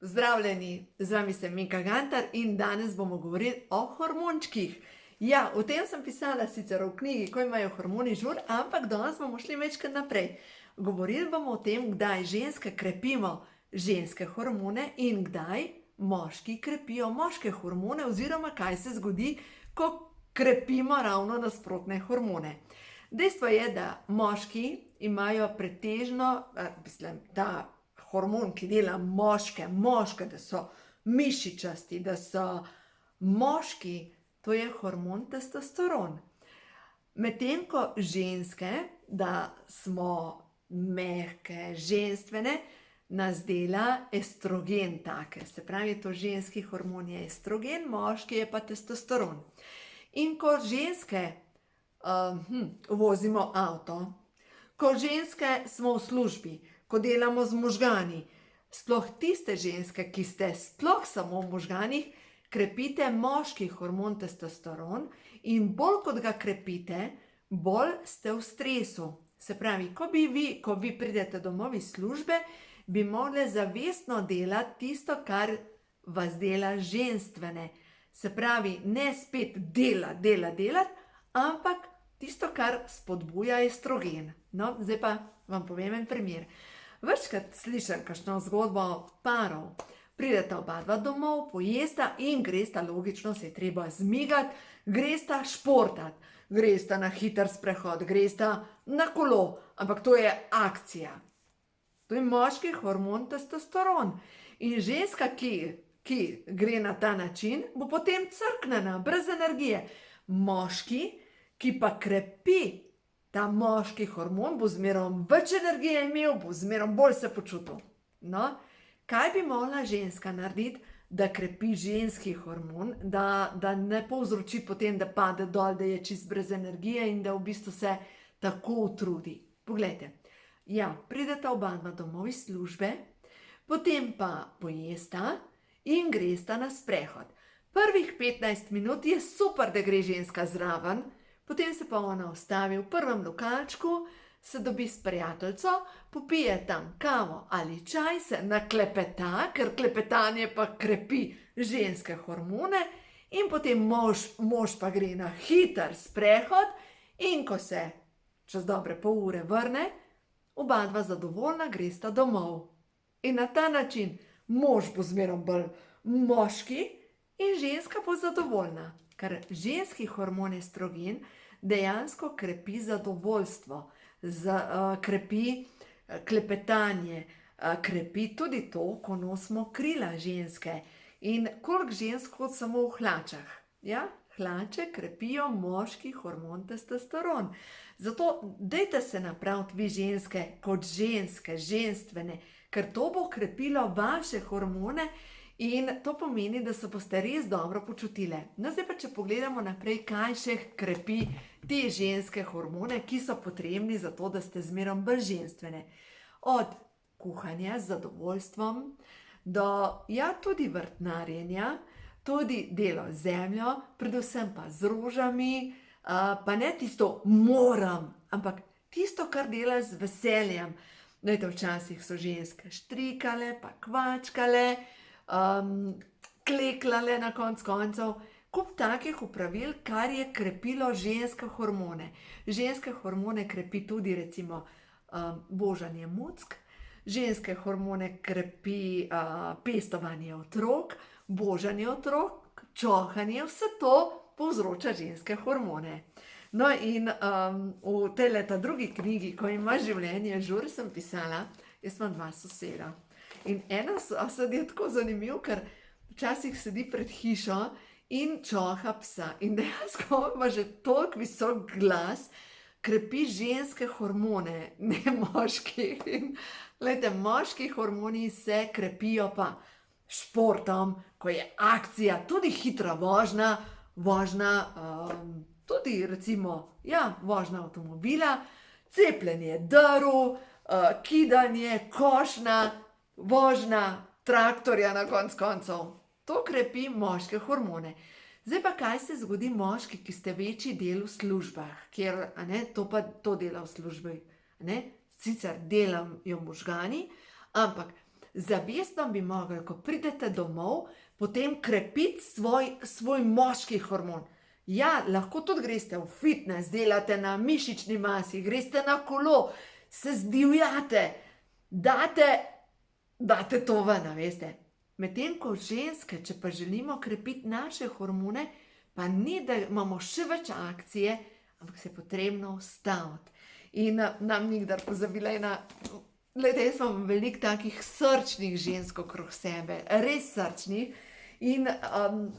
Pozdravljeni, z vami sem Mika Gantar in danes bomo govorili o hormončkih. Ja, o tem sem pisala sicer v knjigi, ko imajo hormoni žur, ampak danes bomo šli večkrat naprej. Govorili bomo o tem, kdaj ženske krepimo ženske hormone in kdaj moški krepijo moške hormone oziroma kaj se zgodi, ko krepimo ravno nasprotne hormone. Dejstvo je, da moški imajo pretežno, ta hormon, ki dela moške, da so mišičasti, da so moški, to je hormon testosteron. Medtem ko ženske, da smo mehke, ženstvene, nas dela estrogen take. Se pravi, to ženski hormon je estrogen, moški je pa testosteron. In ko ženske vozimo avto, ko ženske smo v službi, ko delamo z možgani, sploh tiste ženske, ki ste sploh samo v možganih, krepite moški hormon testosteron in bolj kot ga krepite, bolj ste v stresu. Se pravi, ko vi pridete domov iz službe, bi morali zavestno delati tisto, kar vas dela ženstvene. Se pravi, ne spet delati, ampak tisto, kar spodbuja estrogen. No, zdaj pa vam povem en primer. Večkrat slišim kakšno zgodbo parov. Prideta oba dva domov, pojesta in gresta, logično se je treba zmigati, gresta športati, gresta na hiter sprehod, gresta na kolo, ampak to je akcija. To je moški hormon testosteron. In ženska, ki gre na ta način, bo potem crknjena, brez energije. Moški, ki pa krepi ta moški hormon, bo zmerom več energije imel, bo zmerom bolj se počutil. No, kaj bi morala ženska narediti, da krepi ženski hormon, da ne povzroči potem, da pade dol, da je čist brez energije in da v bistvu se tako utrudi. Poglejte, ja, prideta oba dva domov iz službe, potem pa pojesta in gresta na sprehod. Prvih 15 minut je super, da gre ženska zraven, potem se pa ona ustavi v prvem lokalčku, se dobi s prijateljico, popije tam kavo ali čaj, se naklepeta, ker klepetanje pa krepi ženske hormone, in potem mož pa gre na hiter sprehod in ko se čez dobre pol ure vrne, oba dva zadovoljna gresta domov. In na ta način mož bo zmerom bolj moški in ženska bo zadovoljna. Ker ženski hormon estrogen dejansko krepi zadovoljstvo, krepi klepetanje, krepi tudi to, ko nosimo krila ženske. In koliko žensk kot samo v hlačah? Ja, hlače krepijo moški hormon testosteron. Zato dajte se napraviti vi ženske kot ženske, ženstvene, ker to bo krepilo vaše hormone. In to pomeni, da se boste res dobro počutile. No, zdaj pa, če pogledamo naprej, kaj še krepi te ženske hormone, ki so potrebni za to, da ste zmerom bolj ženstvene. Od kuhanja z zadovoljstvom do, ja, tudi vrtnarjenja, tudi delo z zemljo, predvsem pa z rožami, pa ne tisto moram, ampak tisto, kar dela z veseljem. Včasih so ženske štrikale, pa kvačkale, kleklale na koncev, kup takih opravil, kar je krepilo ženske hormone. Ženske hormone krepi tudi recimo božanje muck, ženske hormone krepi pestovanje otrok, božanje otrok, čohanje, vse to povzroča ženske hormone. No in v tej drugi knjigi, ko ima življenje žur, sem pisala, jaz imam dva soseda. In ena sosed je tako zanimiv, ker včasih sedi pred hišo in čoha psa. In dejansko ima že toliko visok glas, krepi ženske hormone, ne moških. In glejte, moški hormoni se krepijo pa športom, ko je akcija, tudi hitra vožnja, tudi recimo, ja, vožnja avtomobila, cepljenje drv, kidanje, košnja, vožnja traktorja na koncev. To krepi moške hormone. Zdaj pa kaj se zgodi moški, ki ste večji del v službah, kjer to dela v službi, sicer delajo možgani, ampak Zavestno bi mogli, ko pridete domov, potem krepiti svoj moški hormon. Ja, lahko tudi greste v fitness, delate na mišični masi, greste na kolo, se zdivjate, date to ven, veste. Medtem ko ženske, če pa želimo krepiti naše hormone, pa ni, da imamo še več akcije, ampak se je potrebno ustaviti. In nam nikdar pozabila glede, jaz imam veliko takih srčnih žensk okrog sebe, res srčnih. In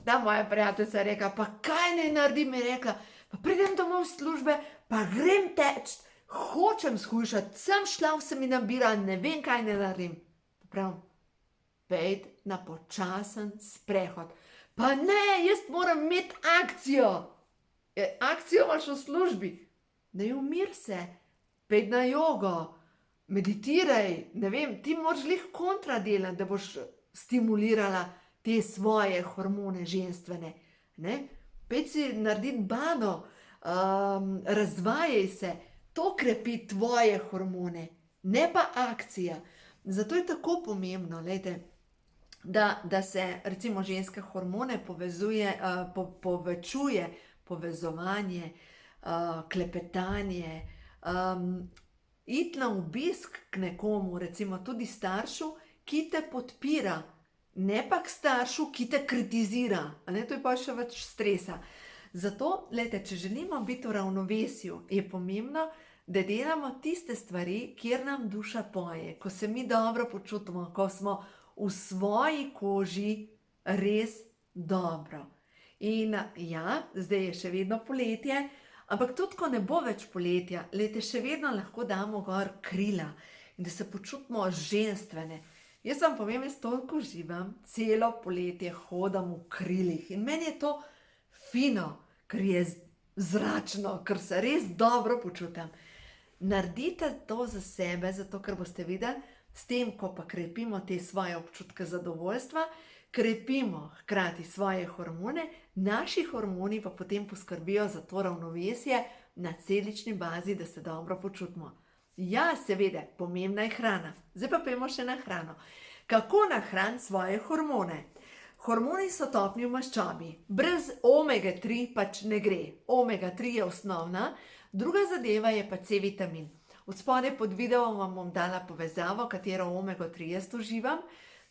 ta moja prijateljica je rekla, pa kaj naj naredim, je rekla, pa pridem domov iz službe, pa grem teč, hočem shujšati, sem šla, se mi nabira, ne vem, kaj naj naredim. Pravim, pejt na počasen sprehod. Pa ne, jaz moram imeti akcijo. Akcijo imaš v službi. Daj umir se, pejt na jogo, meditiraj, ne vem, ti moraš glih kontra delati, da boš stimulirala te svoje hormone ženstvene. Pejt si narediti bado, razvajaj se, to krepi tvoje hormone, ne pa akcija. Zato je tako pomembno, da se recimo ženske hormone povečuje povezovanje, klepetanje, iti na obisk k nekomu, recimo tudi staršu, ki te podpira, ne pa k staršu, ki te kritizira, to je pa še več stresa. Zato, če želimo biti v ravnovesju, je pomembno, da delamo tiste stvari, kjer nam duša poje, ko se mi dobro počutimo, ko smo v svoji koži res dobro. In ja, zdaj je še vedno poletje, ampak tudi, ko ne bo več poletja, še vedno lahko damo gor krila in da se počutimo ženstvene. Jaz vam povem, jaz toliko uživam, celo poletje hodam v krilih in meni je to fino, ker je zračno, ker se res dobro počutim. Naredite to za sebe, zato ker boste videli, s tem, ko pa krepimo te svoje občutke zadovoljstva, krepimo hkrati svoje hormone, naši hormoni pa potem poskrbijo za to ravnovesje na celični bazi, da se dobro počutimo. Ja, seveda, pomembna je hrana. Zdaj pa pojdimo še na hrano. Kako nahraniti svoje hormone? Hormoni so topni v maščobi. Brez omega 3 pač ne gre. Omega 3 je osnovna, druga zadeva je pa C vitamin. Od spodaj pod videom vam bom dala povezavo, katero omega 3 jaz uživam,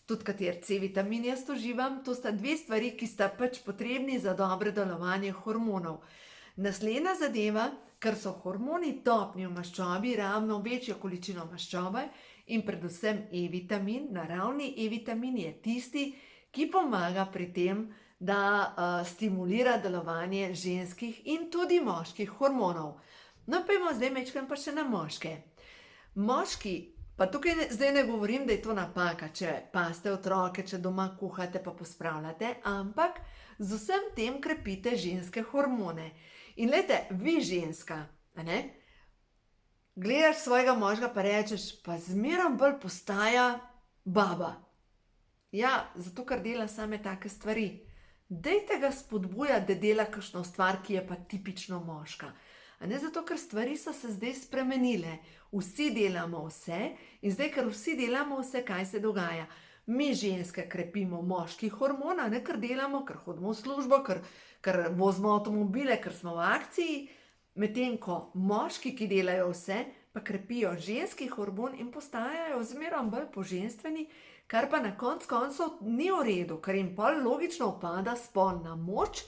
tudi kater C vitamin jaz uživam. To sta dve stvari, ki sta pač potrebni za dobro delovanje hormonov. Naslednja zadeva, ker so hormoni topni v maščobi, rabimo večjo količino maščobe in predvsem E-vitamin, naravni E-vitamin je tisti, ki pomaga pri tem, da stimulira delovanje ženskih in tudi moških hormonov. No, pojmo zdaj mečkam pa še na moške. Moški, pa tukaj zdaj ne govorim, da je to napaka, če paste otroke, če doma kuhate pa pospravljate, ampak z vsem tem krepite ženske hormone. In vi ženska, gledaš svojega možga pa rečeš, pa zmerom bolj postaja baba. Ja, zato ker dela same take stvari. Dajte ga spodbujati, da dela kakšno stvar, ki je pa tipično moška. Zato, ker stvari so se zdaj spremenile. Vsi delamo vse in zdaj, ker vsi delamo vse, kaj se dogaja. Mi ženske krepimo moški hormon, ker delamo, ker hodimo v službo, ker vozimo avtomobile, ker smo v akciji. Medtem ko moški, ki delajo vse, pa krepijo ženski hormon in postajajo zmerom bolj poženstveni, kar pa na koncu ni v redu, ker jim pol logično upada spolna moč,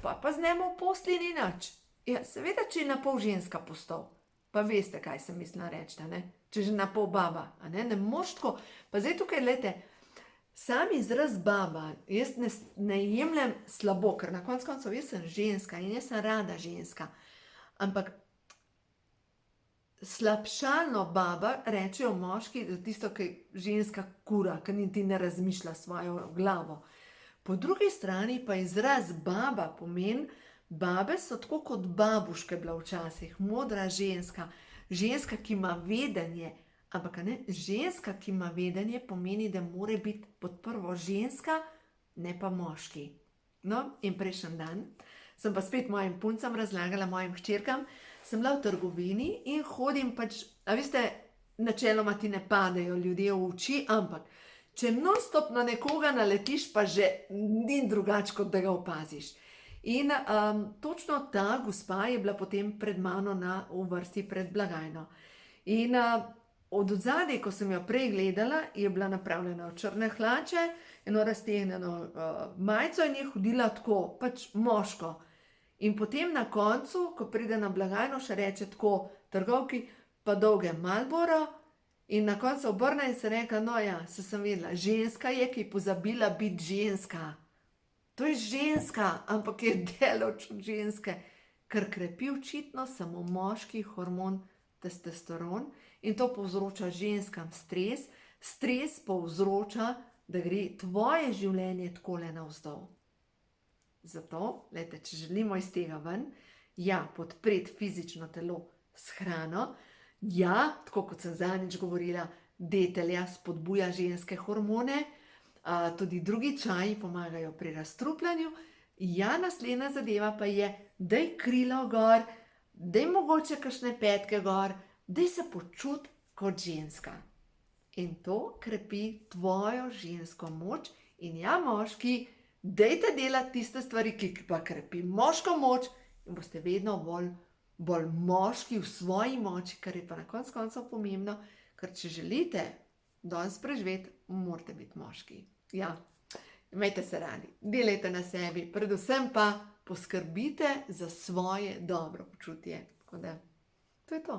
pa znemo v posli ni nič. Ja, seveda, če je na pol ženska postal, pa veste, kaj sem mislila reči, če že na pol baba, ne moš tako. Pa zdaj tukaj, sam izraz baba, jaz ne jemljem slabo, ker na koncu jaz sem ženska in jaz sem rada ženska, ampak slabšalno baba rečejo moški, za tisto, ki je ženska kura, ki niti ne razmišlja svojo glavo. Po drugi strani pa izraz baba pomeni, babe so tako kot babuške bila včasih, modra ženska, ženska, ki ima vedenje, ampak ženska, ki ima vedenje, pomeni, da mora biti pod prvo ženska, ne pa moški. No, in prejšnji dan sem pa spet mojim puncam razlagala, mojim hčerkam, sem bila v trgovini in hodim pač, a veste, načeloma ti ne padejo ljudje v oči, ampak če non-stop na nekoga naletiš, pa že ni drugače, kot da ga opaziš. In točno ta gospa je bila potem pred mano v vrsti pred blagajno. In od odzadaj, ko sem jo prej gledala, je bila napravljena v črne hlače, eno raztegnjeno majico in je hodila tako, pač moško. In potem na koncu, ko pride na blagajno, še reče tako trgovki, pa dolge Marlboro, in na koncu obrne in se reka, no ja, sem vedela, ženska je, ki je pozabila biti ženska. To je ženska, ampak je daleč od ženske, ker krepi očitno samo moški hormon testosteron in to povzroča ženskam stres. Stres povzroča, da gre tvoje življenje takole navzdol. Zato, glejte, če želimo iz tega ven, ja, podpreti fizično telo s hrano, ja, tako kot sem zadnjič govorila, detelja spodbuja ženske hormone, tudi drugi čaji pomagajo pri razstrupljanju. Ja, naslednja zadeva pa je, daj krilo gor, daj mogoče kakšne petke gor, daj se počuti kot ženska. In to krepi tvojo žensko moč in ja, moški, dajte delati tiste stvari, ki pa krepi moško moč in boste vedno bolj moški v svoji moči, kar je pa na koncu koncev pomembno, ker če želite danes preživeti, morate biti moški. Ja, imejte se radi, delajte na sebi, predvsem pa poskrbite za svoje dobro počutje. Tako da, to je to.